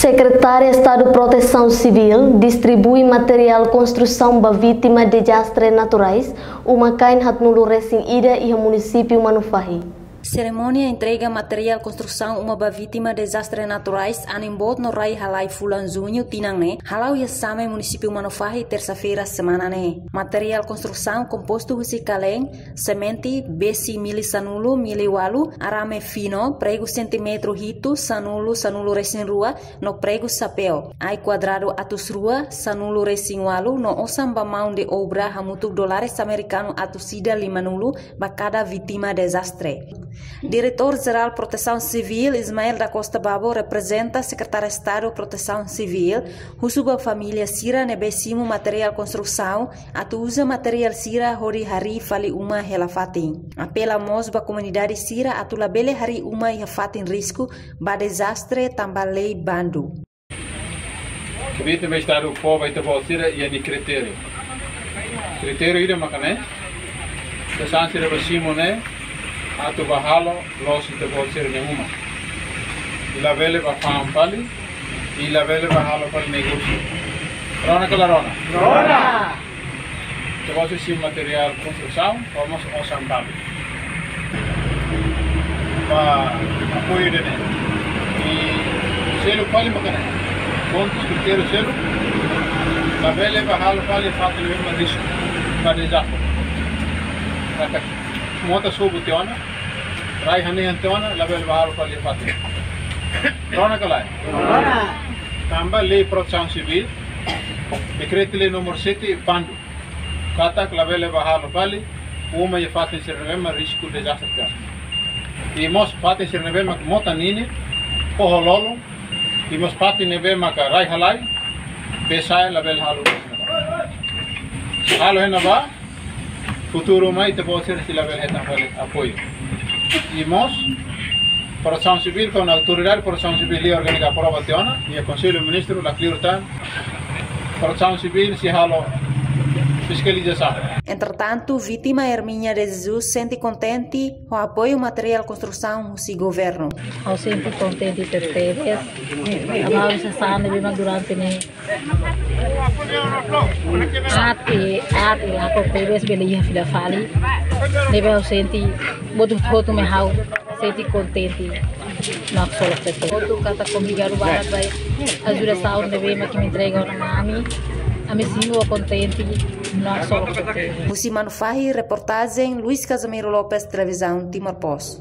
Secretária de Estado de Proteção Civil distribui material construção para vítimas de desastres naturais, uma cain hatnulu recém ida e o município Manufahi. Cerimônia entrega material construção uma vítima de desastres naturais animbot no Rai Halai Fulan Junho Tinangne, Halau Yassame município Manufahi terça-feira semana ne. Material construção composto husi kaleng, semente, besi mili sanulu, mili walu, arame fino, prego centímetro hito, sanulu resin rua, no prego sapeo. Ai quadrado atus rua, sanulu resin walu, no osam bamão de obra hamutuk dólares americano atusida limanulu, cada vítima de desastre. Diretor-Geral Proteção Civil Ismael da Costa Babo representa Secretário de Estado de Proteção Civil, Husuba Família Sira nebesimo material construção, atuusa material Sira hori hari fali uma helafatin. Apela mosba comunidade Sira atula bele hari uma helafatin risco ba desastre tambalei bandu. Kebita me Estado po vai te Sira e ni critério. Critério ida makane. Kesan Sira besimo ne atu bahalo losi te bolsir nenhuma. Ila vele baham pali, ila vele bahalo pali negócio. Rona que la rona. Rona. Te bolsir sim material construção, vamos osam pali. Pa apoio dene. E selo pali makane. Pontos critério selo. La vele bahalo pali fato mesmo risco. Pa desastre. Mota subu tiona, rai hani antiona, label bahalo pali pati. Rona kalai. Rona. Tamba lei proteção civil, decreto lei número 7 Pandu. Kata label bahalo pali, uma e fati sirnevema risco de desastre. E mos fati sirnevema mota nini, pohololo, e mos fati nevema ka rai halai, pesai label halo. Halo henaba. Futuro mai te pode ser se level etan apoio. E nós, Proteção Civil, com a autoridade Proteção Civil organiza a prova teona e o Conselho Ministro da Cliurtan, Proteção Civil se halo fiscalização. Entretanto, vítima Hermínia de Jesus sente contente com o apoio material construção do governo. Eu senti contente por teres. Amamos a sana durante ne. Ate lá com teres belia fila fali. Nebe eu senti muito me hau senti contente na solo pessoa. Outro kata comigo o barat vai ajuda saúde nebe me que me entrega na mami. A me sinto contente na solo pessoa. Musi Manufahi, reportagem Luiz Casimiro Lopes, televisão Timor Post.